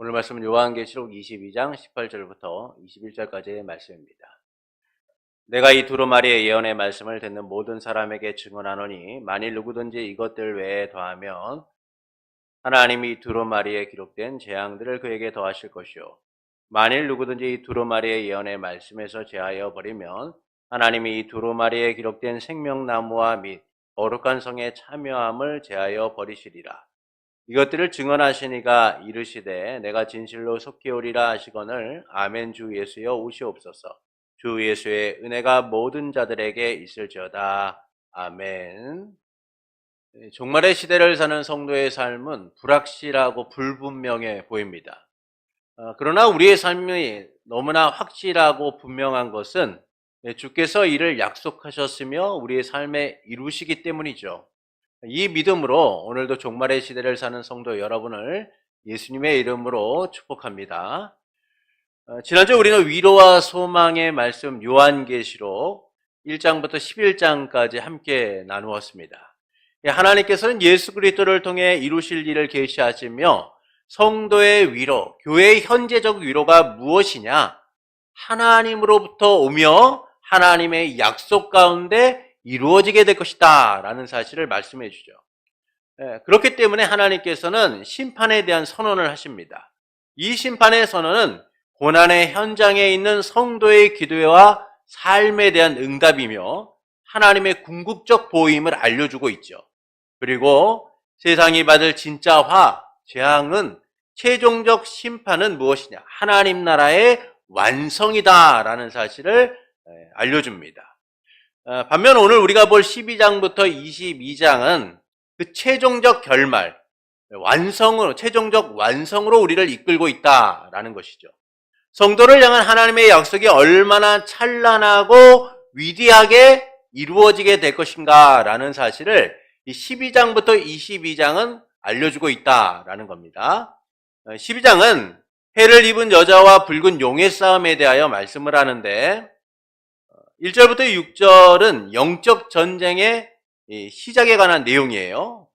오늘 말씀은 요한계시록 22장 18절부터 21절까지의 말씀입니다. 내가 이 두루마리의 예언의 말씀을 듣는 모든 사람에게 증언하노니 만일 누구든지 이것들 외에 더하면 하나님이 이 두루마리에 기록된 재앙들을 그에게 더하실 것이요 만일 누구든지 이 두루마리의 예언의 말씀에서 제하여 버리면 하나님이 이 두루마리에 기록된 생명나무와 및 거룩한 성의 참여함을 제하여 버리시리라. 이것들을 증언하시니가 이르시되 내가 진실로 속히 오리라 하시거늘 아멘. 주 예수여 오시옵소서. 주 예수의 은혜가 모든 자들에게 있을지어다. 아멘. 종말의 시대를 사는 성도의 삶은 불확실하고 불분명해 보입니다. 그러나 우리의 삶이 너무나 확실하고 분명한 것은 주께서 이를 약속하셨으며 우리의 삶에 이루시기 때문이죠. 이 믿음으로 오늘도 종말의 시대를 사는 성도 여러분을 예수님의 이름으로 축복합니다. 지난주 우리는 위로와 소망의 말씀 요한계시록 1장부터 11장까지 함께 나누었습니다. 하나님께서는 예수 그리스도를 통해 이루실 일을 계시하시며 성도의 위로, 교회의 현재적 위로가 무엇이냐? 하나님으로부터 오며 하나님의 약속 가운데 이루어지게 될 것이다 라는 사실을 말씀해 주죠. 그렇기 때문에 하나님께서는 심판에 대한 선언을 하십니다. 이 심판의 선언은 고난의 현장에 있는 성도의 기도와 삶에 대한 응답이며 하나님의 궁극적 보임을 알려주고 있죠. 그리고 세상이 받을 진짜 재앙은 최종적 심판은 무엇이냐? 하나님 나라의 완성이다 라는 사실을 알려줍니다. 반면 오늘 우리가 볼 12장부터 22장은 그 최종적 결말, 최종적 완성으로 우리를 이끌고 있다라는 것이죠. 성도를 향한 하나님의 약속이 얼마나 찬란하고 위대하게 이루어지게 될 것인가라는 사실을 이 12장부터 22장은 알려주고 있다라는 겁니다. 12장은 해를 입은 여자와 붉은 용의 싸움에 대하여 말씀을 하는데 1절부터 6절은 영적 전쟁의 시작에 관한 내용이에요.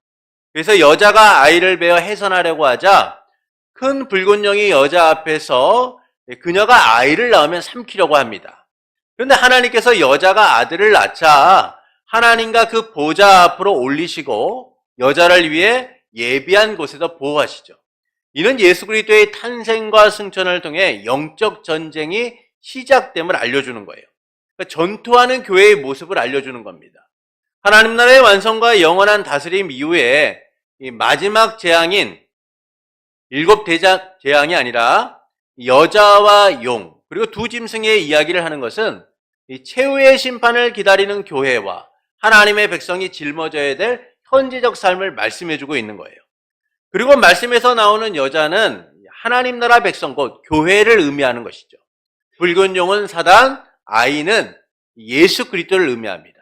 그래서 여자가 아이를 베어 해산하려고 하자 큰 붉은 용이 여자 앞에서 그녀가 아이를 낳으면 삼키려고 합니다. 그런데 하나님께서 여자가 아들을 낳자 하나님과 그 보좌 앞으로 올리시고 여자를 위해 예비한 곳에서 보호하시죠. 이는 예수 그리스도의 탄생과 승천을 통해 영적 전쟁이 시작됨을 알려주는 거예요. 전투하는 교회의 모습을 알려주는 겁니다. 하나님 나라의 완성과 영원한 다스림 이후에 이 마지막 재앙인 7대장 재앙이 아니라 여자와 용 그리고 두 짐승의 이야기를 하는 것은 이 최후의 심판을 기다리는 교회와 하나님의 백성이 짊어져야 될 현재적 삶을 말씀해주고 있는 거예요. 그리고 말씀에서 나오는 여자는 하나님 나라 백성 곧 교회를 의미하는 것이죠. 붉은 용은 사단, 아이는 예수 그리스도를 의미합니다.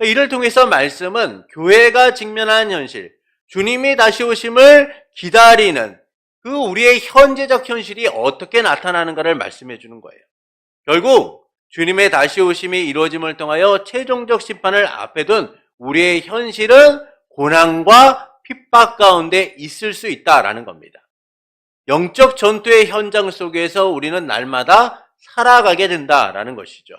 이를 통해서 말씀은 교회가 직면한 현실, 주님이 다시 오심을 기다리는 그 우리의 현재적 현실이 어떻게 나타나는가를 말씀해 주는 거예요. 결국 주님의 다시 오심이 이루어짐을 통하여 최종적 심판을 앞에 둔 우리의 현실은 고난과 핍박 가운데 있을 수 있다라는 겁니다. 영적 전투의 현장 속에서 우리는 날마다 살아가게 된다라는 것이죠.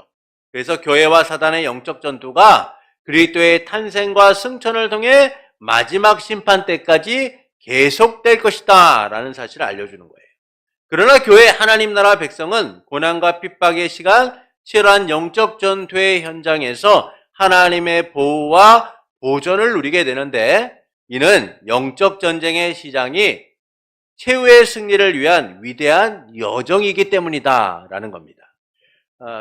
그래서 교회와 사단의 영적 전투가 그리스도의 탄생과 승천을 통해 마지막 심판 때까지 계속될 것이다 라는 사실을 알려주는 거예요. 그러나 교회 하나님 나라 백성은 고난과 핍박의 시간, 치열한 영적 전투의 현장에서 하나님의 보호와 보존을 누리게 되는데 이는 영적 전쟁의 시장이 최후의 승리를 위한 위대한 여정이기 때문이다 라는 겁니다.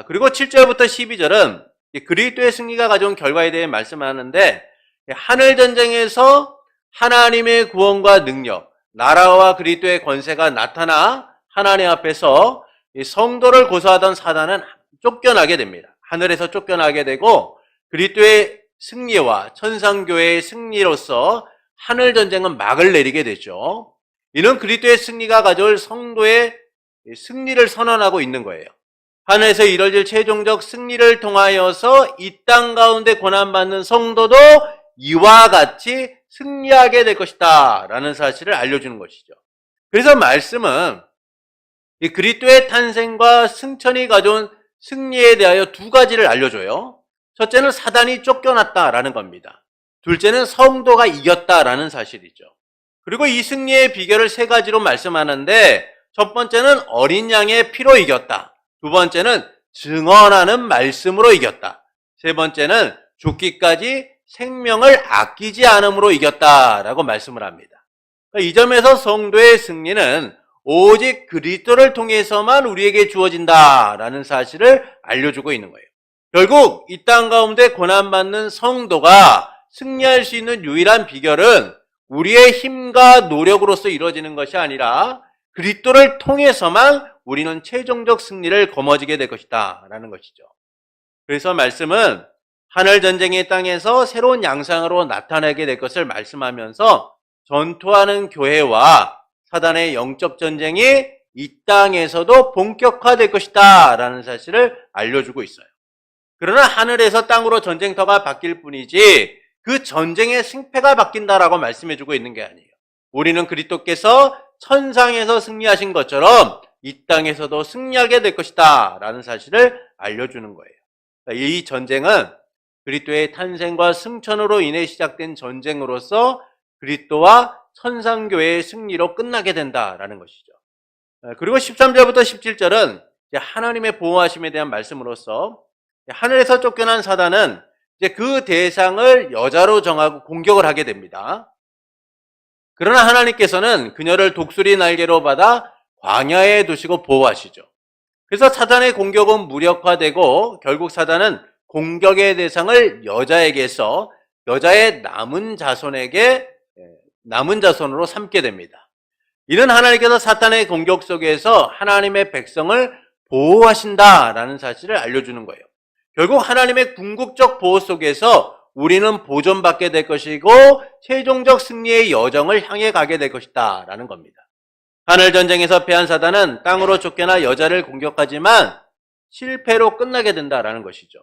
그리고 7절부터 12절은 그리스도의 승리가 가져온 결과에 대해 말씀하는데 하늘 전쟁에서 하나님의 구원과 능력, 나라와 그리스도의 권세가 나타나 하나님 앞에서 성도를 고소하던 사단은 쫓겨나게 됩니다. 하늘에서 쫓겨나게 되고 그리스도의 승리와 천상교회의 승리로서 하늘 전쟁은 막을 내리게 되죠. 이는 그리스도의 승리가 가져올 성도의 승리를 선언하고 있는 거예요. 하늘에서 이뤄질 최종적 승리를 통하여서 이 땅 가운데 고난받는 성도도 이와 같이 승리하게 될 것이다 라는 사실을 알려주는 것이죠. 그래서 말씀은 이 그리스도의 탄생과 승천이 가져온 승리에 대하여 두 가지를 알려줘요. 첫째는 사단이 쫓겨났다라는 겁니다. 둘째는 성도가 이겼다라는 사실이죠. 그리고 이 승리의 비결을 세 가지로 말씀하는데, 첫 번째는 어린 양의 피로 이겼다. 두 번째는 증언하는 말씀으로 이겼다. 세 번째는 죽기까지 생명을 아끼지 않음으로 이겼다라고 말씀을 합니다. 이 점에서 성도의 승리는 오직 그리스도를 통해서만 우리에게 주어진다라는 사실을 알려주고 있는 거예요. 결국 이 땅 가운데 고난받는 성도가 승리할 수 있는 유일한 비결은 우리의 힘과 노력으로서 이루어지는 것이 아니라 그리스도를 통해서만 우리는 최종적 승리를 거머쥐게 될 것이다 라는 것이죠. 그래서 말씀은 하늘 전쟁의 땅에서 새로운 양상으로 나타나게 될 것을 말씀하면서 전투하는 교회와 사단의 영적 전쟁이 이 땅에서도 본격화될 것이다 라는 사실을 알려주고 있어요. 그러나 하늘에서 땅으로 전쟁터가 바뀔 뿐이지 그 전쟁의 승패가 바뀐다라고 말씀해주고 있는 게 아니에요. 우리는 그리스도께서 천상에서 승리하신 것처럼 이 땅에서도 승리하게 될 것이다 라는 사실을 알려주는 거예요. 이 전쟁은 그리스도의 탄생과 승천으로 인해 시작된 전쟁으로서 그리스도와 천상교회의 승리로 끝나게 된다라는 것이죠. 그리고 13절부터 17절은 하나님의 보호하심에 대한 말씀으로서 하늘에서 쫓겨난 사단은 이제 그 대상을 여자로 정하고 공격을 하게 됩니다. 그러나 하나님께서는 그녀를 독수리 날개로 받아 광야에 두시고 보호하시죠. 그래서 사단의 공격은 무력화되고 결국 사단은 공격의 대상을 여자에게서 여자의 남은 자손으로 삼게 됩니다. 이는 하나님께서 사탄의 공격 속에서 하나님의 백성을 보호하신다라는 사실을 알려주는 거예요. 결국 하나님의 궁극적 보호 속에서 우리는 보존받게 될 것이고 최종적 승리의 여정을 향해 가게 될 것이다 라는 겁니다. 하늘 전쟁에서 패한 사단은 땅으로 쫓겨나 여자를 공격하지만 실패로 끝나게 된다라는 것이죠.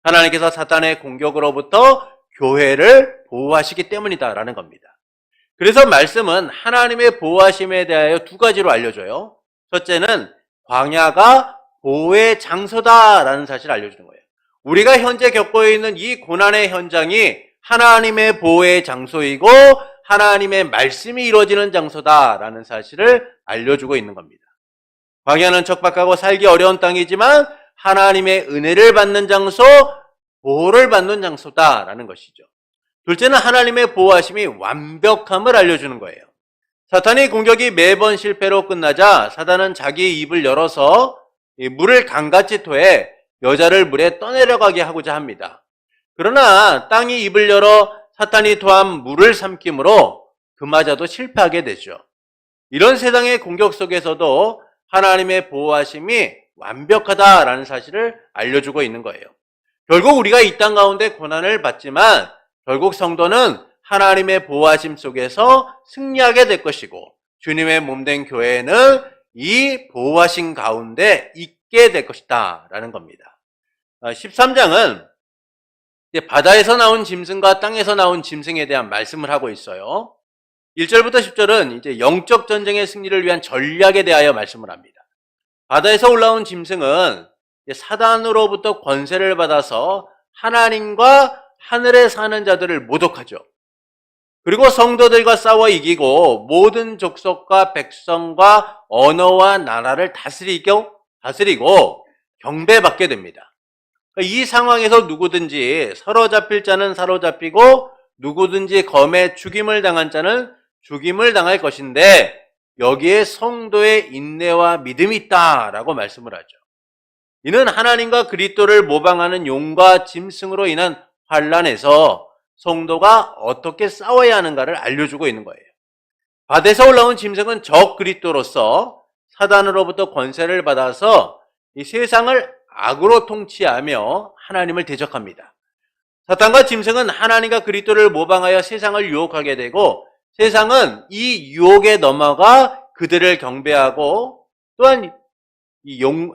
하나님께서 사탄의 공격으로부터 교회를 보호하시기 때문이다라는 겁니다. 그래서 말씀은 하나님의 보호하심에 대하여 두 가지로 알려줘요. 첫째는 광야가 보호의 장소다라는 사실을 알려주는 거예요. 우리가 현재 겪고 있는 이 고난의 현장이 하나님의 보호의 장소이고 하나님의 말씀이 이루어지는 장소다라는 사실을 알려주고 있는 겁니다. 광야는 척박하고 살기 어려운 땅이지만 하나님의 은혜를 받는 장소, 보호를 받는 장소다라는 것이죠. 둘째는 하나님의 보호하심이 완벽함을 알려주는 거예요. 사탄의 공격이 매번 실패로 끝나자 사단은 자기 입을 열어서 물을 강같이 토해 여자를 물에 떠내려가게 하고자 합니다. 그러나 땅이 입을 열어 사탄이 토한 물을 삼킴으로 그마저도 실패하게 되죠. 이런 세상의 공격 속에서도 하나님의 보호하심이 완벽하다라는 사실을 알려주고 있는 거예요. 결국 우리가 이 땅 가운데 고난을 받지만 결국 성도는 하나님의 보호하심 속에서 승리하게 될 것이고 주님의 몸된 교회는 이 보호하심 가운데 있게 될 것이다 라는 겁니다. 13장은 바다에서 나온 짐승과 땅에서 나온 짐승에 대한 말씀을 하고 있어요. 1절부터 10절은 이제 영적 전쟁의 승리를 위한 전략에 대하여 말씀을 합니다. 바다에서 올라온 짐승은 사단으로부터 권세를 받아서 하나님과 하늘에 사는 자들을 모독하죠. 그리고 성도들과 싸워 이기고 모든 족속과 백성과 언어와 나라를 다스리고 경배받게 됩니다. 이 상황에서 누구든지 사로잡힐 자는 사로잡히고 누구든지 검에 죽임을 당한 자는 죽임을 당할 것인데 여기에 성도의 인내와 믿음이 있다라고 말씀을 하죠. 이는 하나님과 그리스도를 모방하는 용과 짐승으로 인한 환난에서 성도가 어떻게 싸워야 하는가를 알려주고 있는 거예요. 바다에서 올라온 짐승은 적 그리스도로서 사단으로부터 권세를 받아서 이 세상을 악으로 통치하며 하나님을 대적합니다. 사탄과 짐승은 하나님과 그리스도를 모방하여 세상을 유혹하게 되고 세상은 이 유혹에 넘어가 그들을 경배하고 또한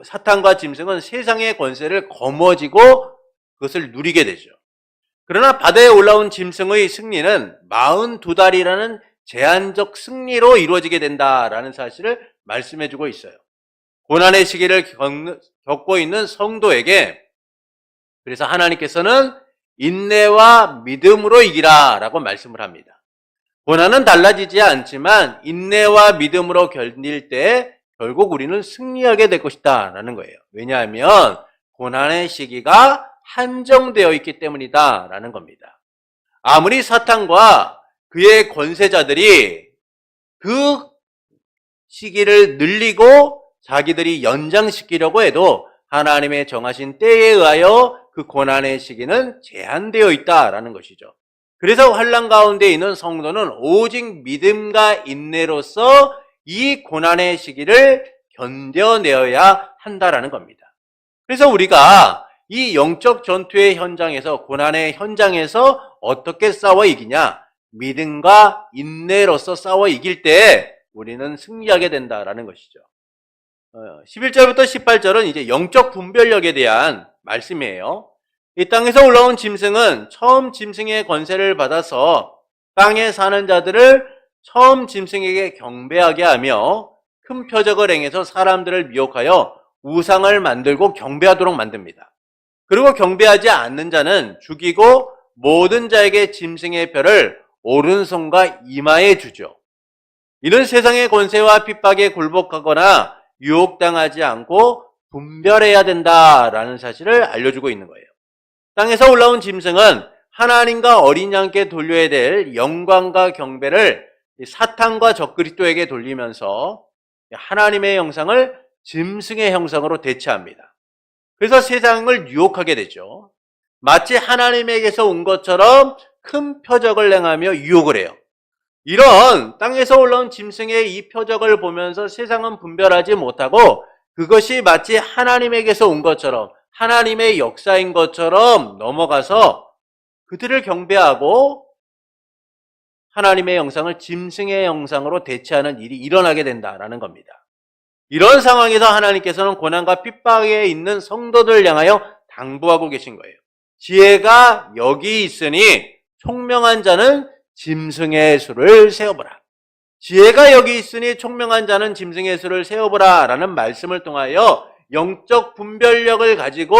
사탄과 짐승은 세상의 권세를 거머쥐고 그것을 누리게 되죠. 그러나 바다에 올라온 짐승의 승리는 42달이라는 제한적 승리로 이루어지게 된다라는 사실을 말씀해주고 있어요. 고난의 시기를 겪고 있는 성도에게 그래서 하나님께서는 인내와 믿음으로 이기라 라고 말씀을 합니다. 고난은 달라지지 않지만 인내와 믿음으로 견딜 때 결국 우리는 승리하게 될 것이다 라는 거예요. 왜냐하면 고난의 시기가 한정되어 있기 때문이다 라는 겁니다. 아무리 사탄과 그의 권세자들이 그 시기를 늘리고 자기들이 연장시키려고 해도 하나님의 정하신 때에 의하여 그 고난의 시기는 제한되어 있다라는 것이죠. 그래서 환난 가운데 있는 성도는 오직 믿음과 인내로서 이 고난의 시기를 견뎌내어야 한다라는 겁니다. 그래서 우리가 이 영적 전투의 현장에서 고난의 현장에서 어떻게 싸워 이기냐? 믿음과 인내로서 싸워 이길 때 우리는 승리하게 된다라는 것이죠. 11절부터 18절은 이제 영적 분별력에 대한 말씀이에요. 이 땅에서 올라온 짐승은 처음 짐승의 권세를 받아서 땅에 사는 자들을 처음 짐승에게 경배하게 하며 큰 표적을 행해서 사람들을 미혹하여 우상을 만들고 경배하도록 만듭니다. 그리고 경배하지 않는 자는 죽이고 모든 자에게 짐승의 뼈를 오른손과 이마에 주죠. 이는 세상의 권세와 핍박에 굴복하거나 유혹당하지 않고 분별해야 된다라는 사실을 알려주고 있는 거예요. 땅에서 올라온 짐승은 하나님과 어린 양께 돌려야 될 영광과 경배를 사탄과 적그리스도에게 돌리면서 하나님의 형상을 짐승의 형상으로 대체합니다. 그래서 세상을 유혹하게 되죠. 마치 하나님에게서 온 것처럼 큰 표적을 행하며 유혹을 해요. 이런 땅에서 올라온 짐승의 이 표적을 보면서 세상은 분별하지 못하고 그것이 마치 하나님에게서 온 것처럼 하나님의 역사인 것처럼 넘어가서 그들을 경배하고 하나님의 형상을 짐승의 형상으로 대체하는 일이 일어나게 된다라는 겁니다. 이런 상황에서 하나님께서는 고난과 핍박에 있는 성도들을 향하여 당부하고 계신 거예요. 지혜가 여기 있으니 총명한 자는 짐승의 수를 세어보라. 지혜가 여기 있으니 총명한 자는 짐승의 수를 세어보라 라는 말씀을 통하여 영적 분별력을 가지고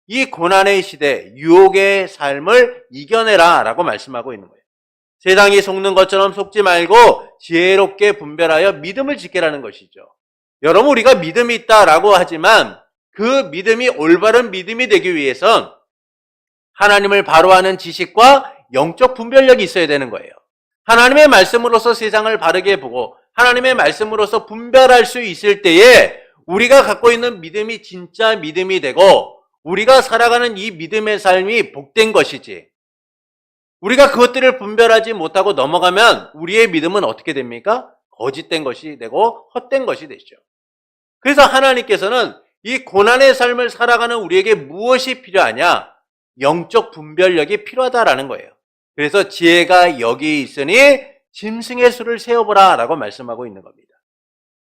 이 고난의 시대, 유혹의 삶을 이겨내라 라고 말씀하고 있는 거예요. 세상이 속는 것처럼 속지 말고 지혜롭게 분별하여 믿음을 지키라는 것이죠. 여러분, 우리가 믿음이 있다라고 하지만 그 믿음이 올바른 믿음이 되기 위해선 하나님을 바로 아는 지식과 영적 분별력이 있어야 되는 거예요. 하나님의 말씀으로서 세상을 바르게 보고 하나님의 말씀으로서 분별할 수 있을 때에 우리가 갖고 있는 믿음이 진짜 믿음이 되고 우리가 살아가는 이 믿음의 삶이 복된 것이지, 우리가 그것들을 분별하지 못하고 넘어가면 우리의 믿음은 어떻게 됩니까? 거짓된 것이 되고 헛된 것이 되죠. 그래서 하나님께서는 이 고난의 삶을 살아가는 우리에게 무엇이 필요하냐? 영적 분별력이 필요하다라는 거예요. 그래서 지혜가 여기 있으니 짐승의 수를 세어보라 라고 말씀하고 있는 겁니다.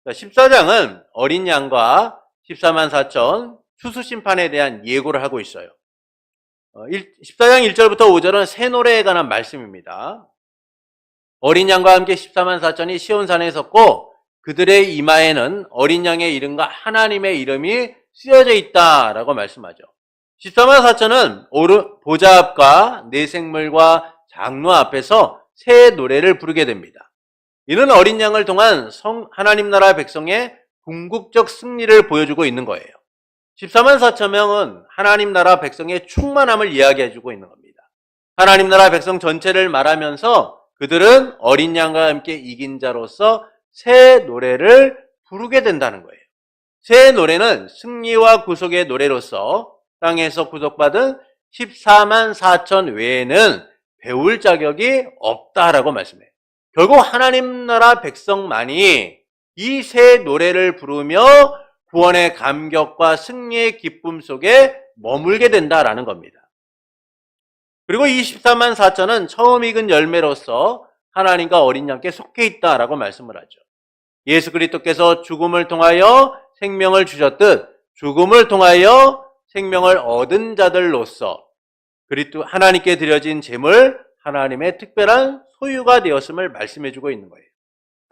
14장은 어린 양과 14만 4천 추수심판에 대한 예고를 하고 있어요. 14장 1절부터 5절은 새 노래에 관한 말씀입니다. 어린 양과 함께 14만 4천이 시온산에 섰고 그들의 이마에는 어린 양의 이름과 하나님의 이름이 쓰여져 있다라고 말씀하죠. 14만 4천은 보좌 앞과 네 생물과 장로 앞에서 새 노래를 부르게 됩니다. 이는 어린 양을 통한 하나님 나라 백성의 궁극적 승리를 보여주고 있는 거예요. 14만 4천 명은 하나님 나라 백성의 충만함을 이야기해주고 있는 겁니다. 하나님 나라 백성 전체를 말하면서 그들은 어린 양과 함께 이긴 자로서 새 노래를 부르게 된다는 거예요. 새 노래는 승리와 구속의 노래로서 땅에서 구속받은 14만 4천 외에는 배울 자격이 없다라고 말씀해요. 결국 하나님 나라 백성만이 이 새 노래를 부르며 구원의 감격과 승리의 기쁨 속에 머물게 된다라는 겁니다. 그리고 24만 4천은 처음 익은 열매로서 하나님과 어린 양께 속해 있다라고 말씀을 하죠. 예수 그리스도께서 죽음을 통하여 생명을 주셨듯 죽음을 통하여 생명을 얻은 자들로서 그리스도 하나님께 드려진 제물, 하나님의 특별한 소유가 되었음을 말씀해주고 있는 거예요.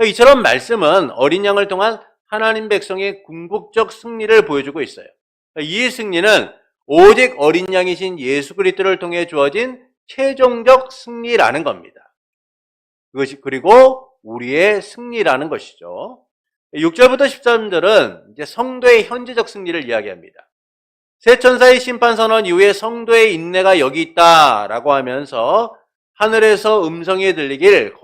이처럼 말씀은 어린 양을 통한 하나님 백성의 궁극적 승리를 보여주고 있어요. 이 승리는 오직 어린 양이신 예수 그리스도를 통해 주어진 최종적 승리라는 겁니다. 그것이 그리고 우리의 승리라는 것이죠. 6절부터 13절은 이제 성도의 현재적 승리를 이야기합니다. 새 천사의 심판 선언 이후에 성도의 인내가 여기 있다라고 하면서 하늘에서 음성이 들리길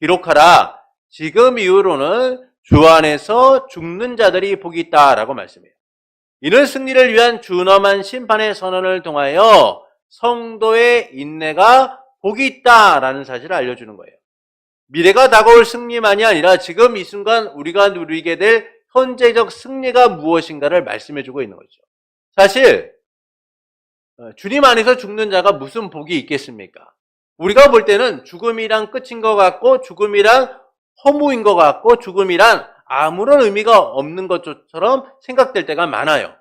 기록하라. 지금 이후로는 주 안에서 죽는 자들이 복이 있다라고 말씀해요. 이는 승리를 위한 준엄한 심판의 선언을 통하여 성도의 인내가 복이 있다라는 사실을 알려주는 거예요. 미래가 다가올 승리만이 아니라 지금 이 순간 우리가 누리게 될 현재적 승리가 무엇인가를 말씀해주고 있는 거죠. 사실 주님 안에서 죽는 자가 무슨 복이 있겠습니까? 우리가 볼 때는 죽음이란 끝인 것 같고 죽음이란 허무인 것 같고 죽음이란 아무런 의미가 없는 것처럼 생각될 때가 많아요.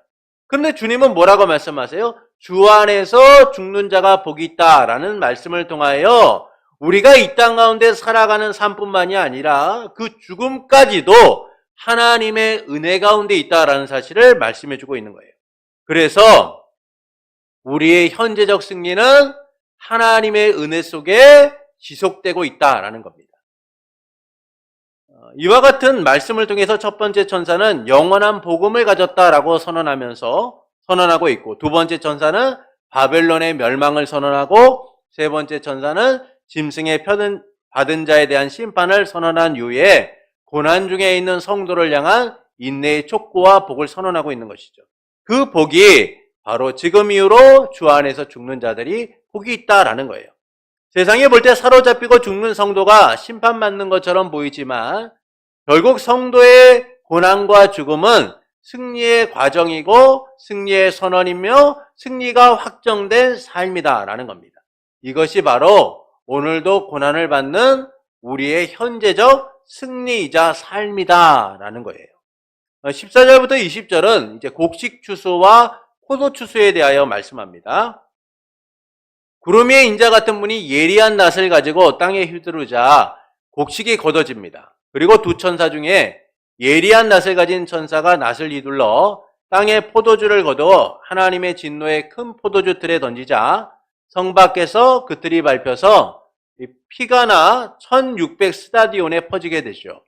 그런데 주님은 뭐라고 말씀하세요? 주 안에서 죽는 자가 복이 있다라는 말씀을 통하여 우리가 이 땅 가운데 살아가는 삶뿐만이 아니라 그 죽음까지도 하나님의 은혜 가운데 있다라는 사실을 말씀해주고 있는 거예요. 그래서 우리의 현재적 승리는 하나님의 은혜 속에 지속되고 있다라는 겁니다. 이와 같은 말씀을 통해서 첫 번째 천사는 영원한 복음을 가졌다라고 선언하고 있고, 두 번째 천사는 바벨론의 멸망을 선언하고, 세 번째 천사는 짐승의 받은 자에 대한 심판을 선언한 이후에 고난 중에 있는 성도를 향한 인내의 촉구와 복을 선언하고 있는 것이죠. 그 복이 바로 지금 이후로 주 안에서 죽는 자들이 복이 있다라는 거예요. 세상에 볼 때 사로잡히고 죽는 성도가 심판받는 것처럼 보이지만 결국 성도의 고난과 죽음은 승리의 과정이고 승리의 선언이며 승리가 확정된 삶이다라는 겁니다. 이것이 바로 오늘도 고난을 받는 우리의 현재적 승리이자 삶이다라는 거예요. 14절부터 20절은 이제 곡식 추수와 포도 추수에 대하여 말씀합니다. 구름 위에 인자 같은 분이 예리한 낫을 가지고 땅에 휘두르자 곡식이 걷어집니다. 그리고 두 천사 중에 예리한 낫을 가진 천사가 낫을 휘둘러 땅에 포도주를 거두어 하나님의 진노의 큰 포도주 틀에 던지자 성 밖에서 그 틀이 밟혀서 피가 나 1600 스타디온에 퍼지게 되죠.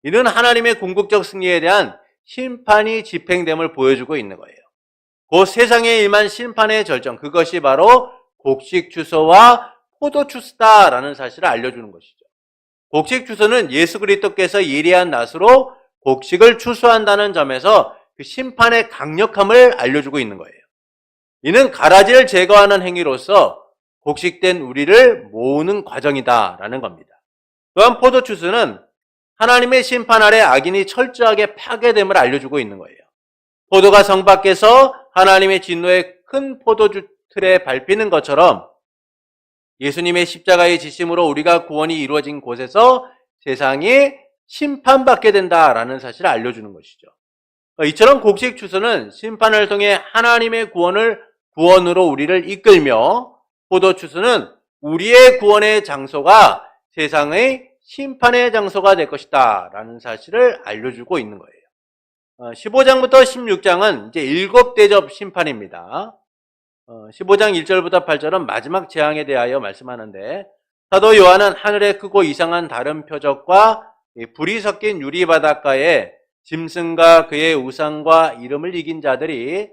이는 하나님의 궁극적 승리에 대한 심판이 집행됨을 보여주고 있는 거예요. 곧 세상에 임한 심판의 절정, 그것이 바로 곡식 추수와 포도 추수다라는 사실을 알려주는 것이죠. 곡식 추수는 예수 그리스도께서 예리한 낫으로 곡식을 추수한다는 점에서 그 심판의 강력함을 알려주고 있는 거예요. 이는 가라지를 제거하는 행위로서 곡식된 우리를 모으는 과정이다라는 겁니다. 또한 포도 추수는 하나님의 심판 아래 악인이 철저하게 파괴됨을 알려주고 있는 거예요. 포도가 성 밖에서 하나님의 진노의 큰 포도주 틀에 밟히는 것처럼 예수님의 십자가의 지심으로 우리가 구원이 이루어진 곳에서 세상이 심판받게 된다라는 사실을 알려주는 것이죠. 이처럼 곡식 추수는 심판을 통해 하나님의 구원으로 우리를 이끌며 포도 추수는 우리의 구원의 장소가 세상의 심판의 장소가 될 것이다 라는 사실을 알려주고 있는 거예요. 15장부터 16장은 이제 일곱 대접 심판입니다. 15장 1절부터 8절은 마지막 재앙에 대하여 말씀하는데 사도 요한은 하늘의 크고 이상한 다른 표적과 불이 섞인 유리 바닷가에 짐승과 그의 우상과 이름을 이긴 자들이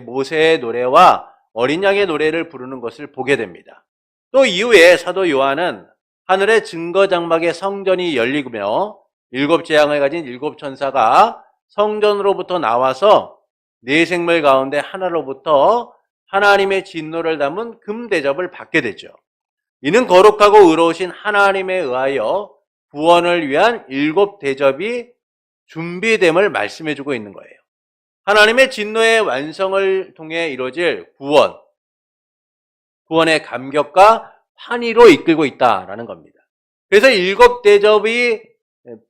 모세의 노래와 어린 양의 노래를 부르는 것을 보게 됩니다. 또 이후에 사도 요한은 하늘의 증거 장막의 성전이 열리며 일곱 재앙을 가진 일곱 천사가 성전으로부터 나와서 네 생물 가운데 하나로부터 하나님의 진노를 담은 금 대접을 받게 되죠. 이는 거룩하고 의로우신 하나님에 의하여 구원을 위한 일곱 대접이 준비됨을 말씀해주고 있는 거예요. 하나님의 진노의 완성을 통해 이루어질 구원의 감격과 환희로 이끌고 있다라는 겁니다. 그래서 일곱 대접이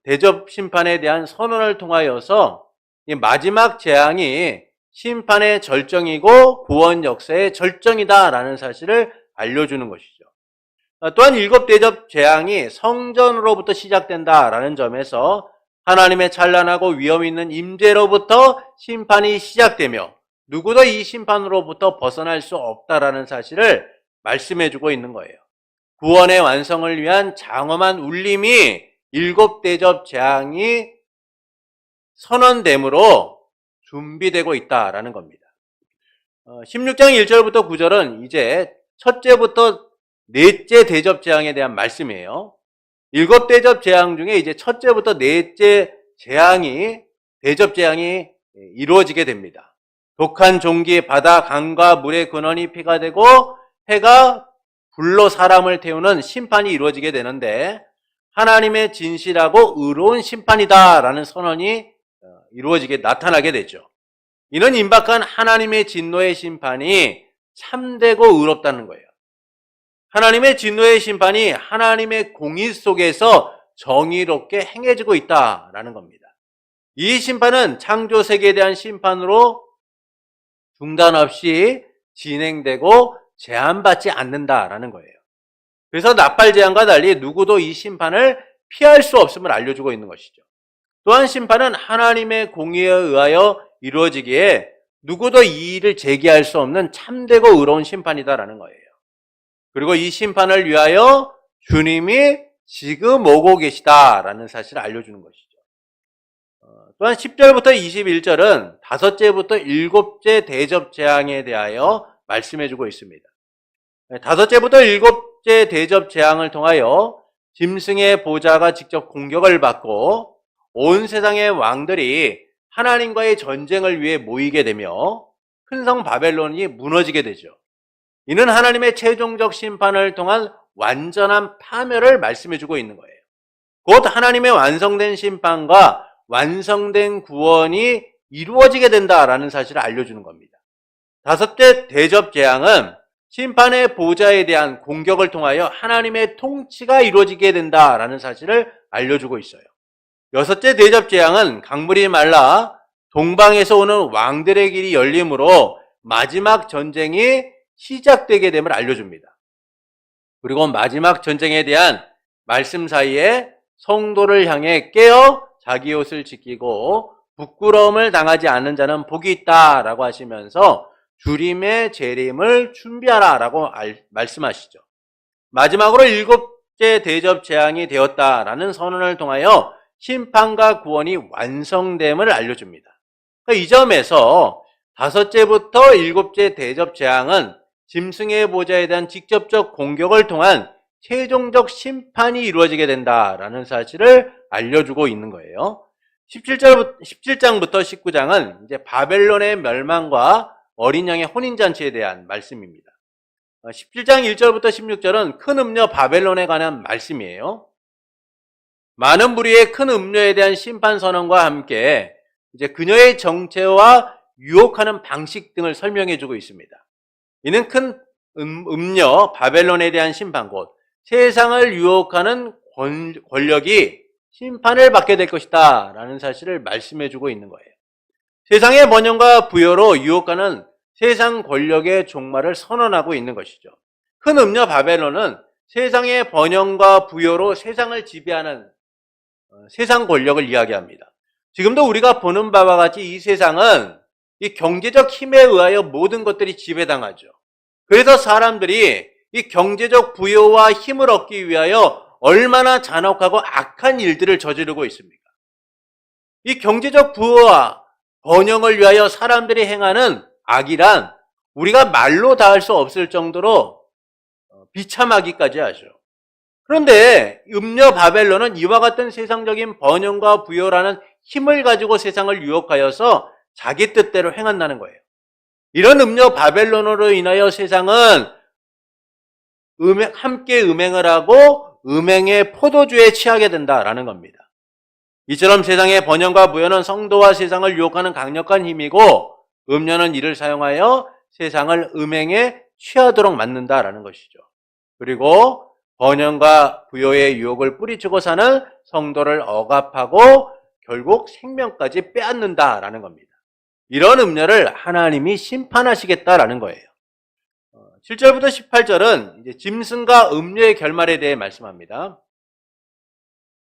대접 심판에 대한 선언을 통하여서 이 마지막 재앙이 심판의 절정이고 구원 역사의 절정이다라는 사실을 알려주는 것이죠. 또한 일곱 대접 재앙이 성전으로부터 시작된다라는 점에서 하나님의 찬란하고 위험 있는 임재로부터 심판이 시작되며 누구도 이 심판으로부터 벗어날 수 없다라는 사실을 말씀해주고 있는 거예요. 구원의 완성을 위한 장엄한 울림이 일곱 대접 재앙이 선언됨으로 준비되고 있다라는 겁니다. 16장 1절부터 9절은 이제 첫째부터 넷째 대접 재앙에 대한 말씀이에요. 일곱 대접 재앙 중에 이제 첫째부터 넷째 대접 재앙이 이루어지게 됩니다. 독한 종기, 바다, 강과 물의 근원이 피가 되고 해가 불로 사람을 태우는 심판이 이루어지게 되는데 하나님의 진실하고 의로운 심판이다라는 선언이 나타나게 되죠. 이는 임박한 하나님의 진노의 심판이 참되고 의롭다는 거예요. 하나님의 진노의 심판이 하나님의 공의 속에서 정의롭게 행해지고 있다라는 겁니다. 이 심판은 창조 세계에 대한 심판으로 중단 없이 진행되고 제한받지 않는다라는 거예요. 그래서 나팔 재앙과 달리 누구도 이 심판을 피할 수 없음을 알려주고 있는 것이죠. 또한 심판은 하나님의 공의에 의하여 이루어지기에 누구도 이 일을 제기할 수 없는 참되고 의로운 심판이다라는 거예요. 그리고 이 심판을 위하여 주님이 지금 오고 계시다라는 사실을 알려주는 것이죠. 또한 10절부터 21절은 다섯째부터 일곱째 대접 재앙에 대하여 말씀해주고 있습니다. 다섯째부터 일곱째 대접 재앙을 통하여 짐승의 보좌가 직접 공격을 받고 온 세상의 왕들이 하나님과의 전쟁을 위해 모이게 되며 큰 성 바벨론이 무너지게 되죠. 이는 하나님의 최종적 심판을 통한 완전한 파멸을 말씀해주고 있는 거예요. 곧 하나님의 완성된 심판과 완성된 구원이 이루어지게 된다라는 사실을 알려주는 겁니다. 다섯째 대접 재앙은 심판의 보좌에 대한 공격을 통하여 하나님의 통치가 이루어지게 된다라는 사실을 알려주고 있어요. 여섯째 대접 재앙은 강물이 말라 동방에서 오는 왕들의 길이 열림으로 마지막 전쟁이 시작되게 됨을 알려줍니다. 그리고 마지막 전쟁에 대한 말씀 사이에 성도를 향해 깨어 자기 옷을 지키고 부끄러움을 당하지 않는 자는 복이 있다라고 하시면서 주림의 재림을 준비하라라고 말씀하시죠. 마지막으로 일곱째 대접 재앙이 되었다라는 선언을 통하여 심판과 구원이 완성됨을 알려줍니다. 이 점에서 다섯째부터 일곱째 대접 재앙은 짐승의 보좌에 대한 직접적 공격을 통한 최종적 심판이 이루어지게 된다라는 사실을 알려주고 있는 거예요. 17장부터 19장은 이제 바벨론의 멸망과 어린 양의 혼인잔치에 대한 말씀입니다. 17장 1절부터 16절은 큰 음녀 바벨론에 관한 말씀이에요. 많은 무리의 큰 음녀에 대한 심판 선언과 함께 이제 그녀의 정체와 유혹하는 방식 등을 설명해 주고 있습니다. 이는 큰 음녀 바벨론에 대한 심판, 곧 세상을 유혹하는 권력이 심판을 받게 될 것이다 라는 사실을 말씀해 주고 있는 거예요. 세상의 번영과 부여로 유혹하는 세상 권력의 종말을 선언하고 있는 것이죠. 큰 음녀 바벨론은 세상의 번영과 부여로 세상을 지배하는 세상 권력을 이야기합니다. 지금도 우리가 보는 바와 같이 이 세상은 이 경제적 힘에 의하여 모든 것들이 지배당하죠. 그래서 사람들이 이 경제적 부여와 힘을 얻기 위하여 얼마나 잔혹하고 악한 일들을 저지르고 있습니까? 이 경제적 부여와 번영을 위하여 사람들이 행하는 악이란 우리가 말로 다 할 수 없을 정도로 비참하기까지 하죠. 그런데 음녀 바벨론은 이와 같은 세상적인 번영과 부여라는 힘을 가지고 세상을 유혹하여서 자기 뜻대로 행한다는 거예요. 이런 음녀 바벨론으로 인하여 세상은 함께 음행을 하고 음행의 포도주에 취하게 된다라는 겁니다. 이처럼 세상의 번영과 부여는 성도와 세상을 유혹하는 강력한 힘이고 음녀는 이를 사용하여 세상을 음행에 취하도록 만든다라는 것이죠. 그리고 번영과 부여의 유혹을 뿌리치고 사는 성도를 억압하고 결국 생명까지 빼앗는다라는 겁니다. 이런 음녀를 하나님이 심판하시겠다라는 거예요. 7절부터 18절은 이제 짐승과 음녀의 결말에 대해 말씀합니다.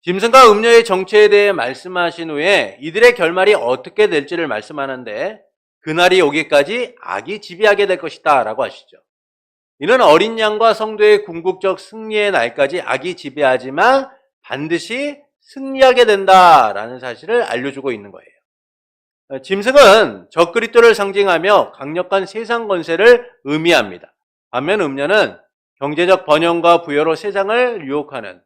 짐승과 음녀의 정체에 대해 말씀하신 후에 이들의 결말이 어떻게 될지를 말씀하는데 그날이 오기까지 악이 지배하게 될 것이다 라고 하시죠. 이는 어린 양과 성도의 궁극적 승리의 날까지 악이 지배하지만 반드시 승리하게 된다라는 사실을 알려주고 있는 거예요. 짐승은 적그리스도를 상징하며 강력한 세상 권세를 의미합니다. 반면 음녀는 경제적 번영과 부여로 세상을 유혹하는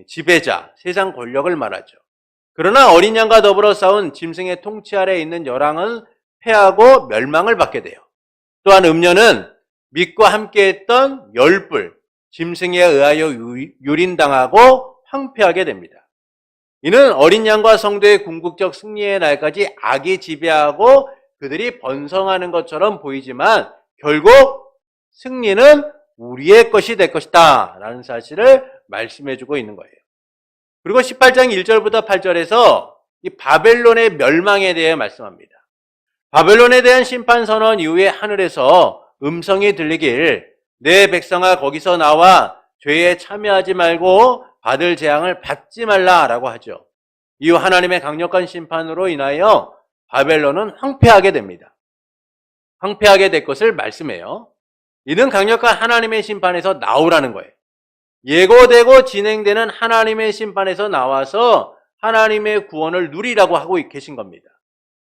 지배자, 세상 권력을 말하죠. 그러나 어린 양과 더불어 싸운 짐승의 통치 아래에 있는 열왕은 패하고 멸망을 받게 돼요. 또한 음녀는 믿고 함께했던 열불, 짐승에 의하여 유린당하고 황폐하게 됩니다. 이는 어린 양과 성도의 궁극적 승리의 날까지 악이 지배하고 그들이 번성하는 것처럼 보이지만 결국 승리는 우리의 것이 될 것이다 라는 사실을 말씀해주고 있는 거예요. 그리고 18장 1절부터 8절에서 이 바벨론의 멸망에 대해 말씀합니다. 바벨론에 대한 심판 선언 이후에 하늘에서 음성이 들리길 내 백성아 거기서 나와 죄에 참여하지 말고 받을 재앙을 받지 말라라고 하죠. 이후 하나님의 강력한 심판으로 인하여 바벨론은 황폐하게 됩니다. 황폐하게 될 것을 말씀해요. 이는 강력한 하나님의 심판에서 나오라는 거예요. 예고되고 진행되는 하나님의 심판에서 나와서 하나님의 구원을 누리라고 하고 계신 겁니다.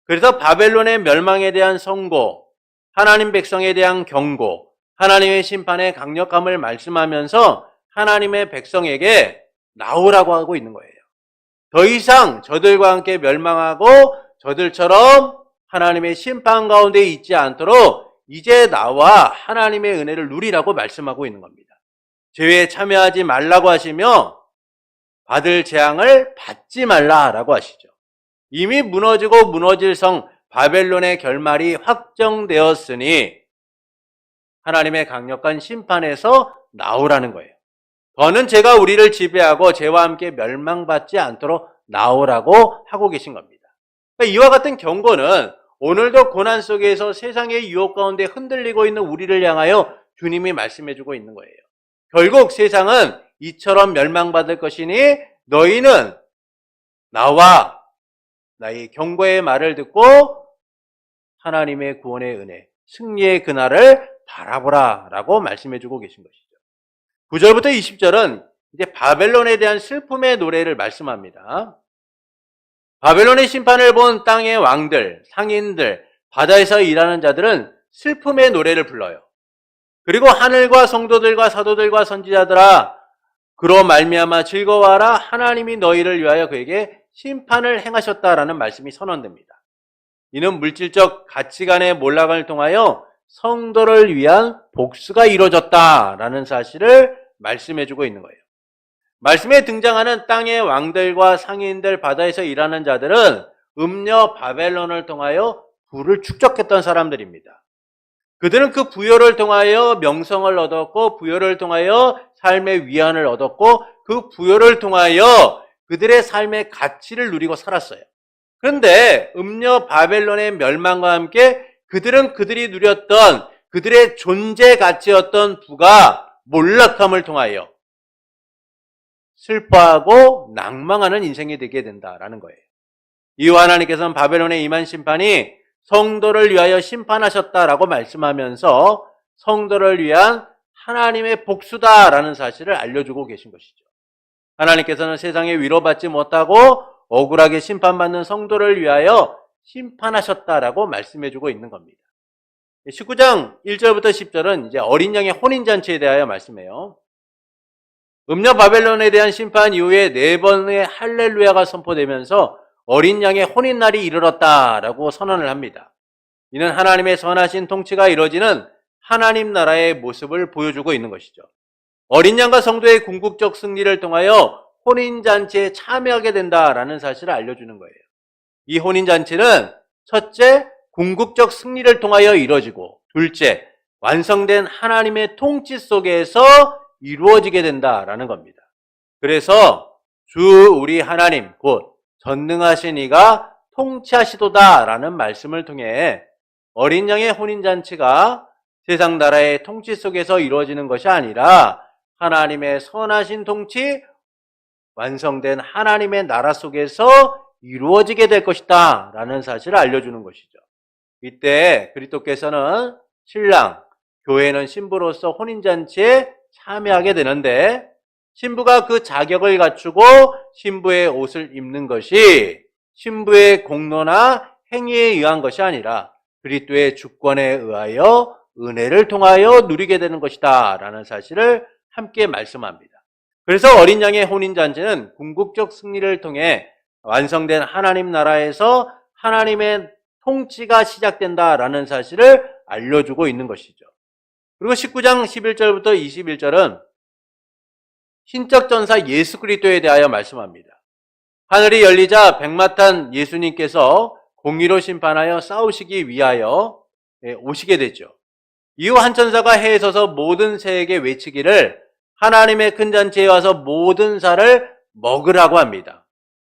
그래서 바벨론의 멸망에 대한 선고, 하나님 백성에 대한 경고, 하나님의 심판의 강력함을 말씀하면서 하나님의 백성에게 나오라고 하고 있는 거예요. 더 이상 저들과 함께 멸망하고 저들처럼 하나님의 심판 가운데 있지 않도록 이제 나와 하나님의 은혜를 누리라고 말씀하고 있는 겁니다. 죄에 참여하지 말라고 하시며 받을 재앙을 받지 말라라고 하시죠. 이미 무너지고 무너질 성 바벨론의 결말이 확정되었으니 하나님의 강력한 심판에서 나오라는 거예요. 더는 죄가 우리를 지배하고 죄와 함께 멸망받지 않도록 나오라고 하고 계신 겁니다. 그러니까 이와 같은 경고는 오늘도 고난 속에서 세상의 유혹 가운데 흔들리고 있는 우리를 향하여 주님이 말씀해주고 있는 거예요. 결국 세상은 이처럼 멸망받을 것이니 너희는 나와 나의 경고의 말을 듣고 하나님의 구원의 은혜, 승리의 그날을 바라보라 라고 말씀해주고 계신 것이죠. 9절부터 20절은 이제 바벨론에 대한 슬픔의 노래를 말씀합니다. 바벨론의 심판을 본 땅의 왕들, 상인들, 바다에서 일하는 자들은 슬픔의 노래를 불러요. 그리고 하늘과 성도들과 사도들과 선지자들아 그로 말미암아 즐거워하라 하나님이 너희를 위하여 그에게 심판을 행하셨다라는 말씀이 선언됩니다. 이는 물질적 가치관의 몰락을 통하여 성도를 위한 복수가 이루어졌다라는 사실을 말씀해주고 있는 거예요. 말씀에 등장하는 땅의 왕들과 상인들, 바다에서 일하는 자들은 음녀 바벨론을 통하여 부를 축적했던 사람들입니다. 그들은 그 부여를 통하여 명성을 얻었고 부여를 통하여 삶의 위안을 얻었고 그 부여를 통하여 그들의 삶의 가치를 누리고 살았어요. 그런데 음녀 바벨론의 멸망과 함께 그들은 그들이 누렸던 그들의 존재 가치였던 부가 몰락함을 통하여 슬퍼하고 낭망하는 인생이 되게 된다라는 거예요. 이후 하나님께서는 바벨론의 임한 심판이 성도를 위하여 심판하셨다라고 말씀하면서 성도를 위한 하나님의 복수다라는 사실을 알려주고 계신 것이죠. 하나님께서는 세상에 위로받지 못하고 억울하게 심판받는 성도를 위하여 심판하셨다라고 말씀해주고 있는 겁니다. 19장 1절부터 10절은 이제 어린 양의 혼인잔치에 대하여 말씀해요. 음녀 바벨론에 대한 심판 이후에 4번의 할렐루야가 선포되면서 어린 양의 혼인날이 이르렀다라고 선언을 합니다. 이는 하나님의 선하신 통치가 이루어지는 하나님 나라의 모습을 보여주고 있는 것이죠. 어린 양과 성도의 궁극적 승리를 통하여 혼인잔치에 참여하게 된다라는 사실을 알려주는 거예요. 이 혼인잔치는 첫째, 궁극적 승리를 통하여 이루어지고 둘째, 완성된 하나님의 통치 속에서 이루어지게 된다라는 겁니다. 그래서 주 우리 하나님 곧 전능하신 이가 통치하시도다라는 말씀을 통해 어린 양의 혼인잔치가 세상 나라의 통치 속에서 이루어지는 것이 아니라 하나님의 선하신 통치, 완성된 하나님의 나라 속에서 이루어지게 될 것이다 라는 사실을 알려주는 것이죠. 이때 그리스도께서는 신랑, 교회는 신부로서 혼인잔치에 참여하게 되는데, 신부가 그 자격을 갖추고 신부의 옷을 입는 것이 신부의 공로나 행위에 의한 것이 아니라 그리스도의 주권에 의하여 은혜를 통하여 누리게 되는 것이다 라는 사실을 함께 말씀합니다. 그래서 어린 양의 혼인잔치는 궁극적 승리를 통해 완성된 하나님 나라에서 하나님의 통치가 시작된다라는 사실을 알려주고 있는 것이죠. 그리고 19장 11절부터 21절은 신적 전사 예수 그리스도에 대하여 말씀합니다. 하늘이 열리자 백마탄 예수님께서 공의로 심판하여 싸우시기 위하여 오시게 되죠. 이후 한 천사가 해에 서서 모든 새에게 외치기를 하나님의 큰 잔치에 와서 모든 살을 먹으라고 합니다.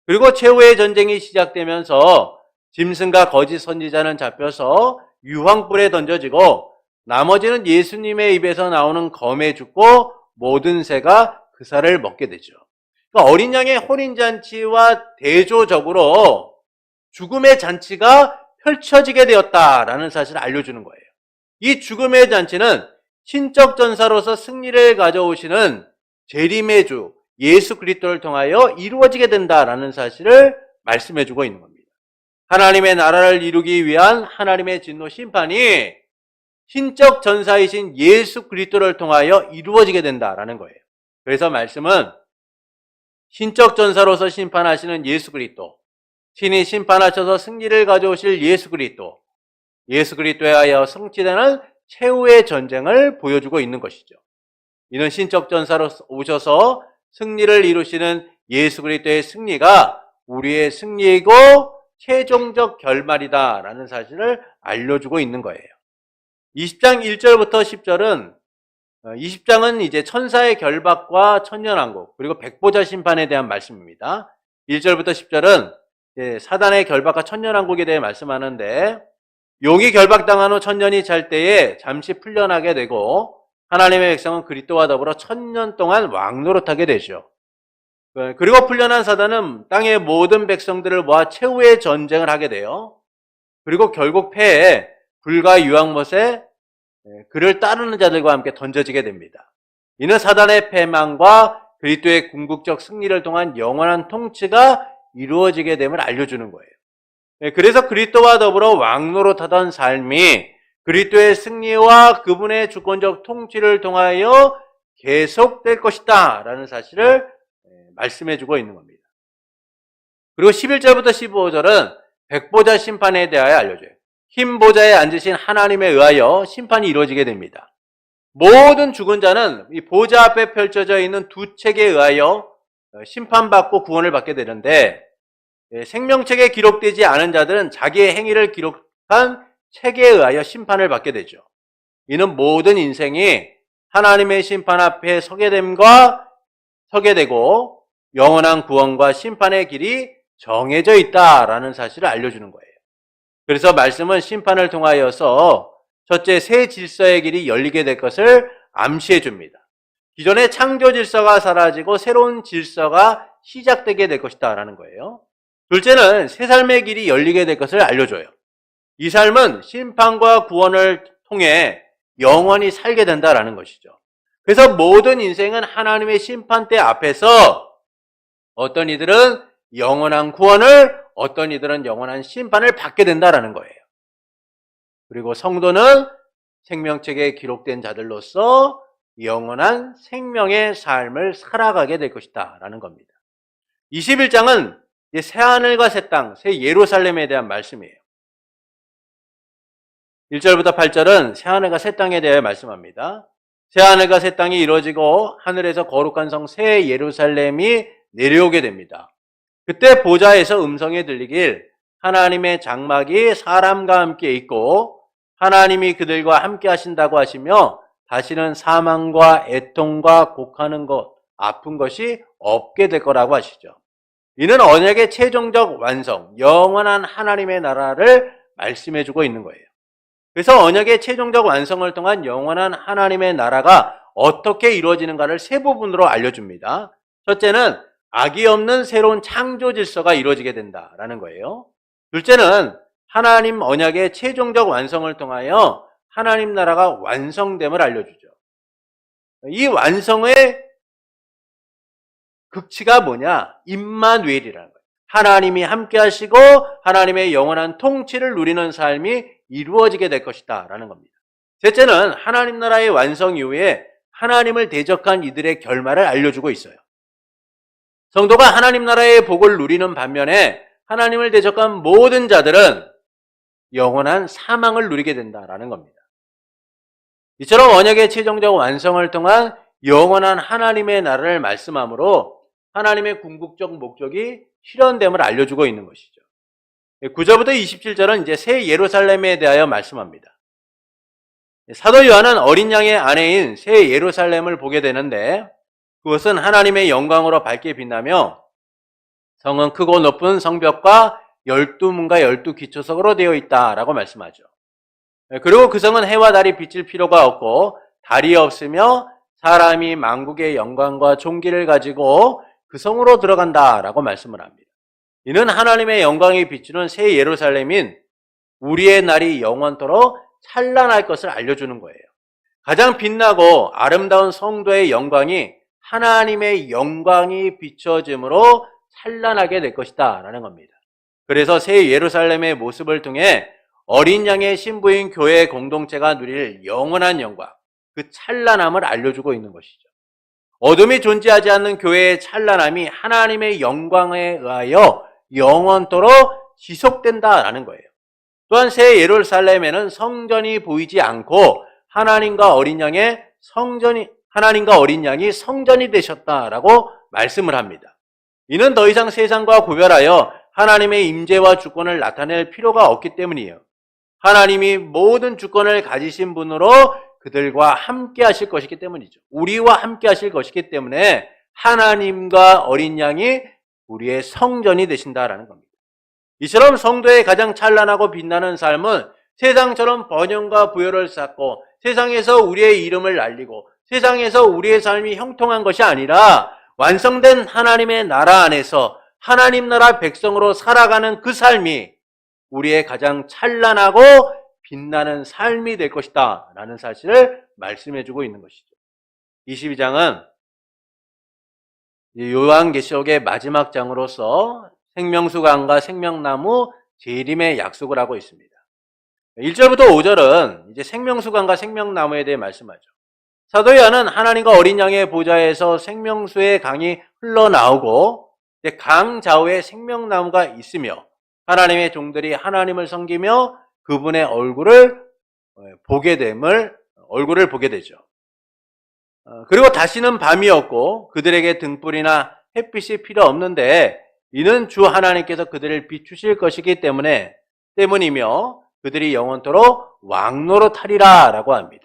그리고 최후의 전쟁이 시작되면서 짐승과 거짓 선지자는 잡혀서 유황불에 던져지고 나머지는 예수님의 입에서 나오는 검에 죽고 모든 새가 그 살을 먹게 되죠. 그러니까 어린 양의 혼인잔치와 대조적으로 죽음의 잔치가 펼쳐지게 되었다라는 사실을 알려주는 거예요. 이 죽음의 잔치는 신적 전사로서 승리를 가져오시는 재림의 주 예수 그리스도를 통하여 이루어지게 된다라는 사실을 말씀해주고 있는 겁니다. 하나님의 나라를 이루기 위한 하나님의 진노 심판이 신적 전사이신 예수 그리스도를 통하여 이루어지게 된다라는 거예요. 그래서 말씀은 신적 전사로서 심판하시는 예수 그리스도, 신이 심판하셔서 승리를 가져오실 예수 그리스도, 예수 그리스도에 하여 성취되는 최후의 전쟁을 보여주고 있는 것이죠. 이는 신적 전사로 오셔서 승리를 이루시는 예수 그리스도의 승리가 우리의 승리이고 최종적 결말이다라는 사실을 알려주고 있는 거예요. 20장 1절부터 10절은 20장은 이제 천사의 결박과 천년왕국 그리고 백보자 심판에 대한 말씀입니다. 1절부터 10절은 사단의 결박과 천년왕국에 대해 말씀하는데, 용이 결박당한 후 천년이 잘 때에 잠시 풀려나게 되고 하나님의 백성은 그리스도와 더불어 천년 동안 왕노릇하게 되죠. 그리고 풀려난 사단은 땅의 모든 백성들을 모아 최후의 전쟁을 하게 돼요. 그리고 결국 폐에 불과 유황못에 그를 따르는 자들과 함께 던져지게 됩니다. 이는 사단의 패망과 그리스도의 궁극적 승리를 통한 영원한 통치가 이루어지게 됨을 알려주는 거예요. 그래서 그리스도와 더불어 왕노릇하던 삶이 그리스도의 승리와 그분의 주권적 통치를 통하여 계속될 것이다 라는 사실을 말씀해주고 있는 겁니다. 그리고 11절부터 15절은 백보자 심판에 대하여 알려줘요. 흰 보좌에 앉으신 하나님에 의하여 심판이 이루어지게 됩니다. 모든 죽은 자는 이 보좌 앞에 펼쳐져 있는 두 책에 의하여 심판받고 구원을 받게 되는데, 생명책에 기록되지 않은 자들은 자기의 행위를 기록한 책에 의하여 심판을 받게 되죠. 이는 모든 인생이 하나님의 심판 앞에 서게 되고 영원한 구원과 심판의 길이 정해져 있다라는 사실을 알려주는 거예요. 그래서 말씀은 심판을 통하여서 첫째 새 질서의 길이 열리게 될 것을 암시해 줍니다. 기존의 창조 질서가 사라지고 새로운 질서가 시작되게 될 것이다 라는 거예요. 둘째는 새 삶의 길이 열리게 될 것을 알려줘요. 이 삶은 심판과 구원을 통해 영원히 살게 된다라는 것이죠. 그래서 모든 인생은 하나님의 심판대 앞에서 어떤 이들은 영원한 구원을, 어떤 이들은 영원한 심판을 받게 된다라는 거예요. 그리고 성도는 생명책에 기록된 자들로서 영원한 생명의 삶을 살아가게 될 것이다 라는 겁니다. 21장은 새 하늘과 새 땅, 새 예루살렘에 대한 말씀이에요. 1절부터 8절은 새 하늘과 새 땅에 대해 말씀합니다. 새 하늘과 새 땅이 이루어지고 하늘에서 거룩한 성 새 예루살렘이 내려오게 됩니다. 그때 보좌에서 음성이 들리길 하나님의 장막이 사람과 함께 있고 하나님이 그들과 함께 하신다고 하시며 다시는 사망과 애통과 곡하는 것, 아픈 것이 없게 될 거라고 하시죠. 이는 언약의 최종적 완성, 영원한 하나님의 나라를 말씀해주고 있는 거예요. 그래서 언약의 최종적 완성을 통한 영원한 하나님의 나라가 어떻게 이루어지는가를 세 부분으로 알려줍니다. 첫째는 악이 없는 새로운 창조 질서가 이루어지게 된다라는 거예요. 둘째는 하나님 언약의 최종적 완성을 통하여 하나님 나라가 완성됨을 알려주죠. 이 완성의 극치가 뭐냐? 임마누엘이라는 거예요. 하나님이 함께 하시고 하나님의 영원한 통치를 누리는 삶이 이루어지게 될 것이다 라는 겁니다. 셋째는 하나님 나라의 완성 이후에 하나님을 대적한 이들의 결말을 알려주고 있어요. 성도가 하나님 나라의 복을 누리는 반면에 하나님을 대적한 모든 자들은 영원한 사망을 누리게 된다라는 겁니다. 이처럼 언약의 최종적 완성을 통한 영원한 하나님의 나라를 말씀하므로 하나님의 궁극적 목적이 실현됨을 알려주고 있는 것이죠. 9절부터 27절은 이제 새 예루살렘에 대하여 말씀합니다. 사도 요한은 어린 양의 아내인 새 예루살렘을 보게 되는데 그것은 하나님의 영광으로 밝게 빛나며 성은 크고 높은 성벽과 12문과 12기초석으로 되어 있다라고 말씀하죠. 그리고 그 성은 해와 달이 비칠 필요가 없고 달이 없으며 사람이 만국의 영광과 존귀를 가지고 그 성으로 들어간다라고 말씀을 합니다. 이는 하나님의 영광이 비추는 새 예루살렘인 우리의 날이 영원토록 찬란할 것을 알려주는 거예요. 가장 빛나고 아름다운 성도의 영광이 하나님의 영광이 비춰짐으로 찬란하게 될 것이다 라는 겁니다. 그래서 새 예루살렘의 모습을 통해 어린 양의 신부인 교회 공동체가 누릴 영원한 영광, 그 찬란함을 알려주고 있는 것이죠. 어둠이 존재하지 않는 교회의 찬란함이 하나님의 영광에 의하여 영원토록 지속된다라는 거예요. 또한 새 예루살렘에는 성전이 보이지 않고 하나님과 어린 양이 성전이 되셨다라고 말씀을 합니다. 이는 더 이상 세상과 구별하여 하나님의 임재와 주권을 나타낼 필요가 없기 때문이에요. 하나님이 모든 주권을 가지신 분으로 그들과 함께 하실 것이기 때문이죠. 우리와 함께 하실 것이기 때문에 하나님과 어린 양이 우리의 성전이 되신다라는 겁니다. 이처럼 성도의 가장 찬란하고 빛나는 삶은 세상처럼 번영과 부여를 쌓고 세상에서 우리의 이름을 날리고 세상에서 우리의 삶이 형통한 것이 아니라 완성된 하나님의 나라 안에서 하나님 나라 백성으로 살아가는 그 삶이 우리의 가장 찬란하고 빛나는 삶이 될 것이다 라는 사실을 말씀해주고 있는 것이죠. 22장은 요한계시록의 마지막 장으로서 생명수강과 생명나무 재림의 약속을 하고 있습니다. 1절부터 5절은 이제 생명수강과 생명나무에 대해 말씀하죠. 사도 요한은 하나님과 어린 양의 보좌에서 생명수의 강이 흘러나오고 강 좌우에 생명나무가 있으며 하나님의 종들이 하나님을 섬기며 그분의 얼굴을 보게 되죠. 그리고 다시는 밤이 없고 그들에게 등불이나 햇빛이 필요 없는데 이는 주 하나님께서 그들을 비추실 것이기 때문이며 그들이 영원토록 왕노릇하리라 라고 합니다.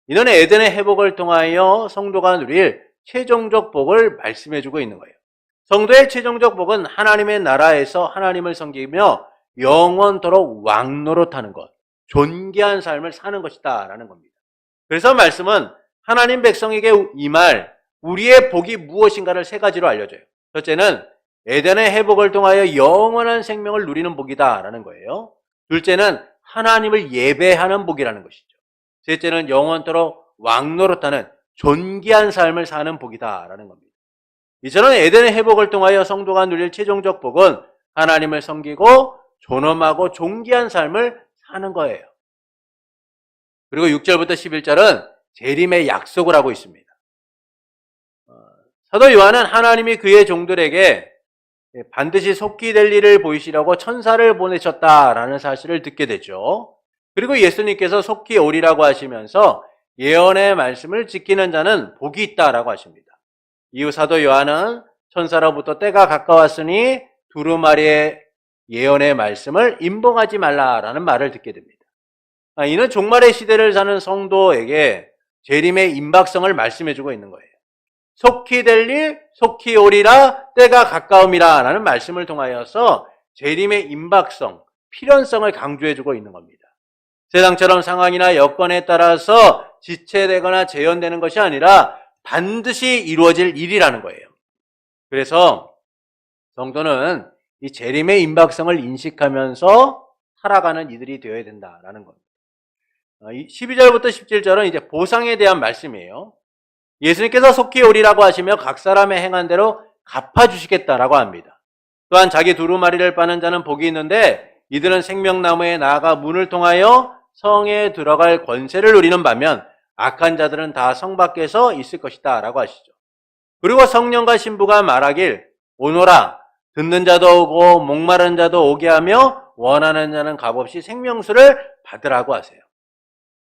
이는 에덴의 회복을 통하여 성도가 누릴 최종적 복을 말씀해주고 있는 거예요. 성도의 최종적 복은 하나님의 나라에서 하나님을 섬기며 영원토록 왕노릇하는 것, 존귀한 삶을 사는 것이다 라는 겁니다. 그래서 말씀은 하나님 백성에게 임할 우리의 복이 무엇인가를 세 가지로 알려줘요. 첫째는 에덴의 회복을 통하여 영원한 생명을 누리는 복이다 라는 거예요. 둘째는 하나님을 예배하는 복이라는 것이죠. 셋째는 영원토록 왕노릇하는 존귀한 삶을 사는 복이다 라는 겁니다. 이처럼 에덴의 회복을 통하여 성도가 누릴 최종적 복은 하나님을 섬기고 존엄하고 존귀한 삶을 사는 거예요. 그리고 6절부터 11절은 재림의 약속을 하고 있습니다. 사도 요한은 하나님이 그의 종들에게 반드시 속히 될 일을 보이시려고 천사를 보내셨다라는 사실을 듣게 되죠. 그리고 예수님께서 속히 오리라고 하시면서 예언의 말씀을 지키는 자는 복이 있다라고 하십니다. 이후 사도 요한은 천사로부터 때가 가까웠으니 두루마리의 예언의 말씀을 임봉하지 말라라는 말을 듣게 됩니다. 이는 종말의 시대를 사는 성도에게 재림의 임박성을 말씀해주고 있는 거예요. 속히 될 일, 속히 오리라, 때가 가까움이라 라는 말씀을 통하여서 재림의 임박성, 필연성을 강조해주고 있는 겁니다. 세상처럼 상황이나 여건에 따라서 지체되거나 재현되는 것이 아니라 반드시 이루어질 일이라는 거예요. 그래서 성도는 이 재림의 임박성을 인식하면서 살아가는 이들이 되어야 된다라는 겁니다. 12절부터 17절은 이제 보상에 대한 말씀이에요. 예수님께서 속히 오리라고 하시며 각 사람의 행한 대로 갚아주시겠다라고 합니다. 또한 자기 두루마리를 빠는 자는 복이 있는데 이들은 생명나무에 나아가 문을 통하여 성에 들어갈 권세를 누리는 반면 악한 자들은 다 성 밖에서 있을 것이다 라고 하시죠. 그리고 성령과 신부가 말하길 오노라 듣는 자도 오고 목마른 자도 오게 하며 원하는 자는 값없이 생명수를 받으라고 하세요.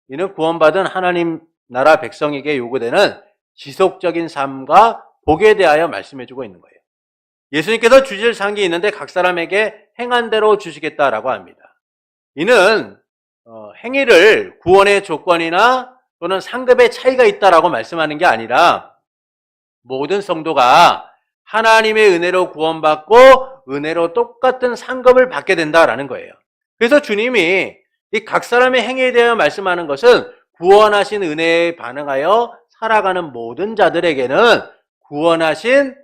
이는 구원받은 하나님 나라 백성에게 요구되는 지속적인 삶과 복에 대하여 말씀해주고 있는 거예요. 예수님께서 주실 상이 있는데 각 사람에게 행한 대로 주시겠다라고 합니다. 이는 행위를 구원의 조건이나 또는 상급의 차이가 있다라고 말씀하는 게 아니라 모든 성도가 하나님의 은혜로 구원받고 은혜로 똑같은 상급을 받게 된다라는 거예요. 그래서 주님이 이 각 사람의 행위에 대하여 말씀하는 것은 구원하신 은혜에 반응하여 살아가는 모든 자들에게는 구원하신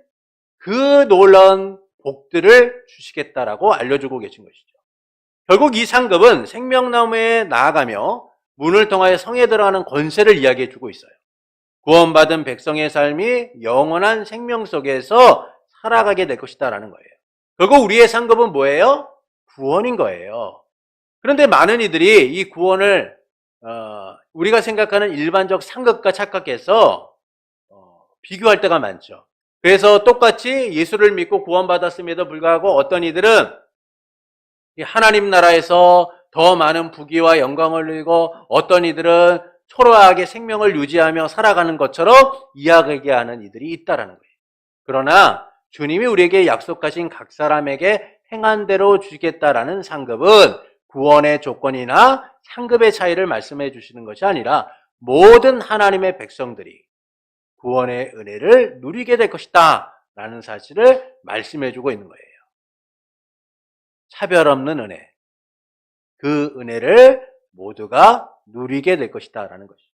그 놀라운 복들을 주시겠다라고 알려주고 계신 것이죠. 결국 이 상급은 생명나무에 나아가며 문을 통하여 성에 들어가는 권세를 이야기해 주고 있어요. 구원받은 백성의 삶이 영원한 생명 속에서 살아가게 될 것이다라는 거예요. 결국 우리의 상급은 뭐예요? 구원인 거예요. 그런데 많은 이들이 이 구원을 우리가 생각하는 일반적 상급과 착각해서 비교할 때가 많죠. 그래서 똑같이 예수를 믿고 구원받았음에도 불구하고 어떤 이들은 하나님 나라에서 더 많은 부귀와 영광을 누리고 어떤 이들은 초라하게 생명을 유지하며 살아가는 것처럼 이야기하는 이들이 있다라는 거예요. 그러나 주님이 우리에게 약속하신 각 사람에게 행한 대로 주시겠다라는 상급은 구원의 조건이나 상급의 차이를 말씀해 주시는 것이 아니라 모든 하나님의 백성들이 구원의 은혜를 누리게 될 것이다 라는 사실을 말씀해 주고 있는 거예요. 차별 없는 은혜, 그 은혜를 모두가 누리게 될 것이다 라는 것이죠.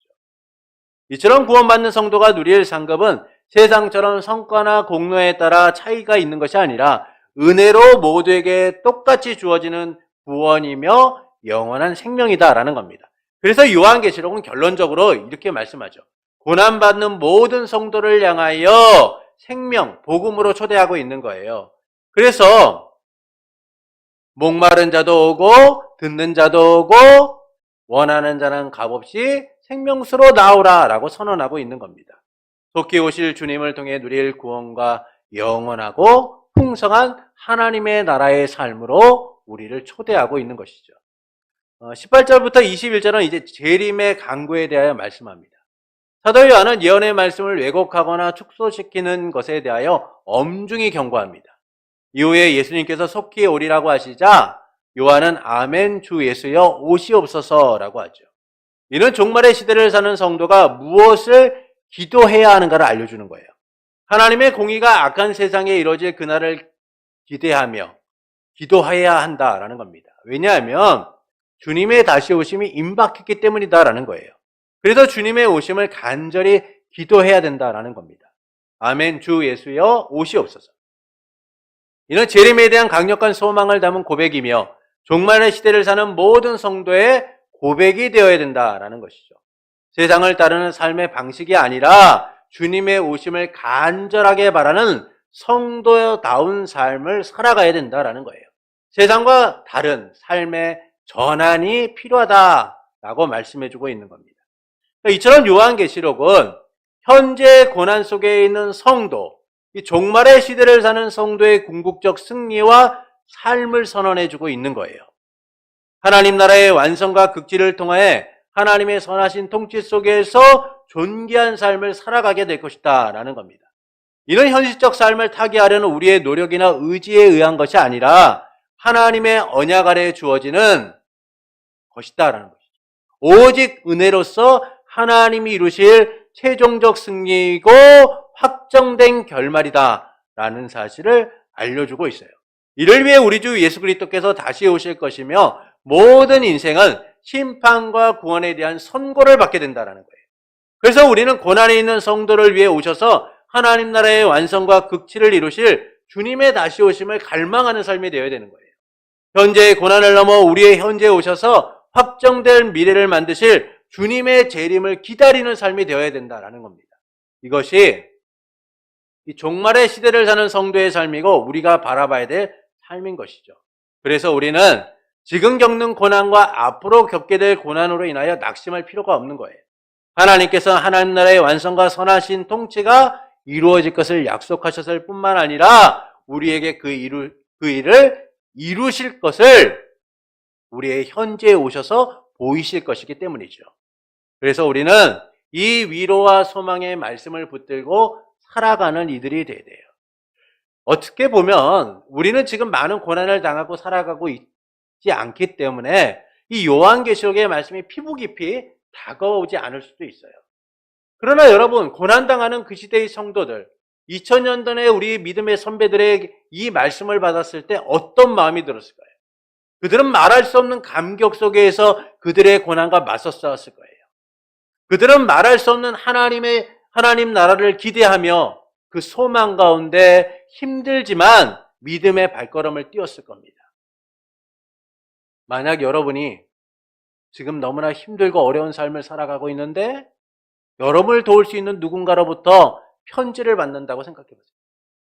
이처럼 구원받는 성도가 누릴 상급은 세상처럼 성과나 공로에 따라 차이가 있는 것이 아니라 은혜로 모두에게 똑같이 주어지는 구원이며 영원한 생명이다라는 겁니다. 그래서 요한계시록은 결론적으로 이렇게 말씀하죠. 고난받는 모든 성도를 향하여 생명, 복음으로 초대하고 있는 거예요. 그래서 목마른 자도 오고 듣는 자도 오고 원하는 자는 값없이 생명수로 나오라라고 선언하고 있는 겁니다. 속히 오실 주님을 통해 누릴 구원과 영원하고 풍성한 하나님의 나라의 삶으로 우리를 초대하고 있는 것이죠. 18절부터 21절은 이제 재림의 강구에 대하여 말씀합니다. 사도 요한은 예언의 말씀을 왜곡하거나 축소시키는 것에 대하여 엄중히 경고합니다. 이후에 예수님께서 속히 오리라고 하시자 요한은 아멘 주 예수여 오시옵소서라고 하죠. 이는 종말의 시대를 사는 성도가 무엇을 기도해야 하는가를 알려주는 거예요. 하나님의 공의가 악한 세상에 이루어질 그날을 기대하며 기도해야 한다라는 겁니다. 왜냐하면 주님의 다시 오심이 임박했기 때문이다라는 거예요. 그래서 주님의 오심을 간절히 기도해야 된다라는 겁니다. 아멘 주 예수여 오시옵소서. 이는 재림에 대한 강력한 소망을 담은 고백이며 종말의 시대를 사는 모든 성도의 고백이 되어야 된다라는 것이죠. 세상을 따르는 삶의 방식이 아니라 주님의 오심을 간절하게 바라는 성도다운 삶을 살아가야 된다라는 거예요. 세상과 다른 삶의 전환이 필요하다라고 말씀해주고 있는 겁니다. 이처럼 요한계시록은 현재 고난 속에 있는 성도, 이 종말의 시대를 사는 성도의 궁극적 승리와 삶을 선언해주고 있는 거예요. 하나님 나라의 완성과 극지를 통해 하나님의 선하신 통치 속에서 존귀한 삶을 살아가게 될 것이다 라는 겁니다. 이런 현실적 삶을 타개하려는 우리의 노력이나 의지에 의한 것이 아니라 하나님의 언약 아래에 주어지는 것이다 라는 것이죠. 오직 은혜로서 하나님이 이루실 최종적 승리이고 확정된 결말이다 라는 사실을 알려주고 있어요. 이를 위해 우리 주 예수 그리스도께서 다시 오실 것이며 모든 인생은 심판과 구원에 대한 선고를 받게 된다는 거예요. 그래서 우리는 고난에 있는 성도를 위해 오셔서 하나님 나라의 완성과 극치를 이루실 주님의 다시 오심을 갈망하는 삶이 되어야 되는 거예요. 현재의 고난을 넘어 우리의 현재에 오셔서 확정된 미래를 만드실 주님의 재림을 기다리는 삶이 되어야 된다는 겁니다. 이것이 이 종말의 시대를 사는 성도의 삶이고 우리가 바라봐야 될 삶인 것이죠. 그래서 우리는 지금 겪는 고난과 앞으로 겪게 될 고난으로 인하여 낙심할 필요가 없는 거예요. 하나님께서 하나님 나라의 완성과 선하신 통치가 이루어질 것을 약속하셨을 뿐만 아니라 우리에게 그 일을 이루실 것을 우리의 현재에 오셔서 보이실 것이기 때문이죠. 그래서 우리는 이 위로와 소망의 말씀을 붙들고 살아가는 이들이 돼야 돼요. 어떻게 보면 우리는 지금 많은 고난을 당하고 살아가고 있지 않기 때문에 이 요한계시록의 말씀이 피부 깊이 다가오지 않을 수도 있어요. 그러나 여러분, 고난당하는 그 시대의 성도들, 2000년 전에 우리 믿음의 선배들의 이 말씀을 받았을 때 어떤 마음이 들었을까요? 그들은 말할 수 없는 감격 속에서 그들의 고난과 맞서 싸웠을 거예요. 그들은 말할 수 없는 하나님 나라를 기대하며 그 소망 가운데 힘들지만 믿음의 발걸음을 띄웠을 겁니다. 만약 여러분이 지금 너무나 힘들고 어려운 삶을 살아가고 있는데 여러분을 도울 수 있는 누군가로부터 편지를 받는다고 생각해 보세요.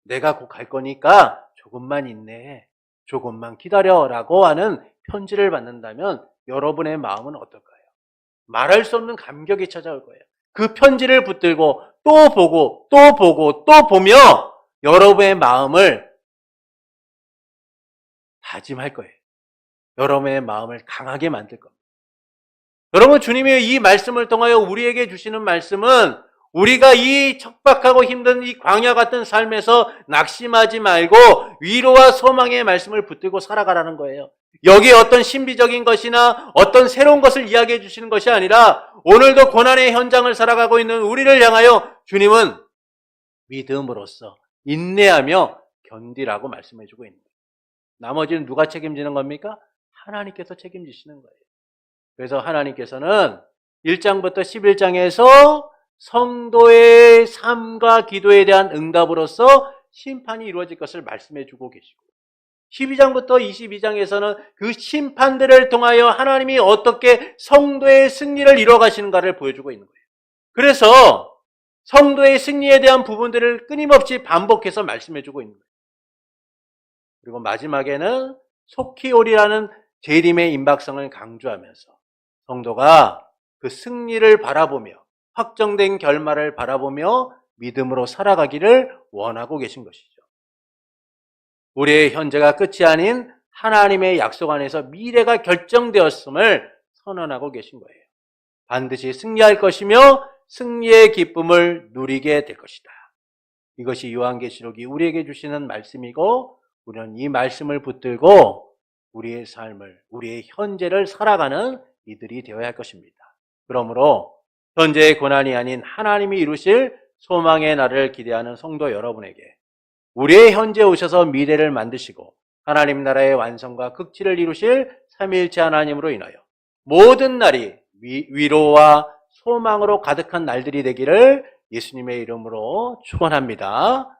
내가 곧 갈 거니까 조금만 인내해, 조금만 기다려라고 하는 편지를 받는다면 여러분의 마음은 어떨까요? 말할 수 없는 감격이 찾아올 거예요. 그 편지를 붙들고 또 보고 또 보고 또 보며 여러분의 마음을 다짐할 거예요. 여러분의 마음을 강하게 만들 겁니다. 여러분, 주님의 이 말씀을 통하여 우리에게 주시는 말씀은 우리가 이 척박하고 힘든 이 광야 같은 삶에서 낙심하지 말고 위로와 소망의 말씀을 붙들고 살아가라는 거예요. 여기에 어떤 신비적인 것이나 어떤 새로운 것을 이야기해 주시는 것이 아니라 오늘도 고난의 현장을 살아가고 있는 우리를 향하여 주님은 믿음으로써 인내하며 견디라고 말씀해 주고 있는 거예요. 나머지는 누가 책임지는 겁니까? 하나님께서 책임지시는 거예요. 그래서 하나님께서는 1장부터 11장에서 성도의 삶과 기도에 대한 응답으로서 심판이 이루어질 것을 말씀해 주고 계시고 12장부터 22장에서는 그 심판들을 통하여 하나님이 어떻게 성도의 승리를 이루어 가시는가를 보여주고 있는 거예요. 그래서 성도의 승리에 대한 부분들을 끊임없이 반복해서 말씀해 주고 있는 거예요. 그리고 마지막에는 속히 오리라는 재림의 임박성을 강조하면서 성도가 그 승리를 바라보며 확정된 결말을 바라보며 믿음으로 살아가기를 원하고 계신 것이죠. 우리의 현재가 끝이 아닌 하나님의 약속 안에서 미래가 결정되었음을 선언하고 계신 거예요. 반드시 승리할 것이며 승리의 기쁨을 누리게 될 것이다. 이것이 요한계시록이 우리에게 주시는 말씀이고 우리는 이 말씀을 붙들고 우리의 삶을, 우리의 현재를 살아가는 이들이 되어야 할 것입니다. 그러므로 현재의 고난이 아닌 하나님이 이루실 소망의 날을 기대하는 성도 여러분에게 우리의 현재에 오셔서 미래를 만드시고 하나님 나라의 완성과 극치를 이루실 삼위일체 하나님으로 인하여 모든 날이 위로와 소망으로 가득한 날들이 되기를 예수님의 이름으로 축원합니다.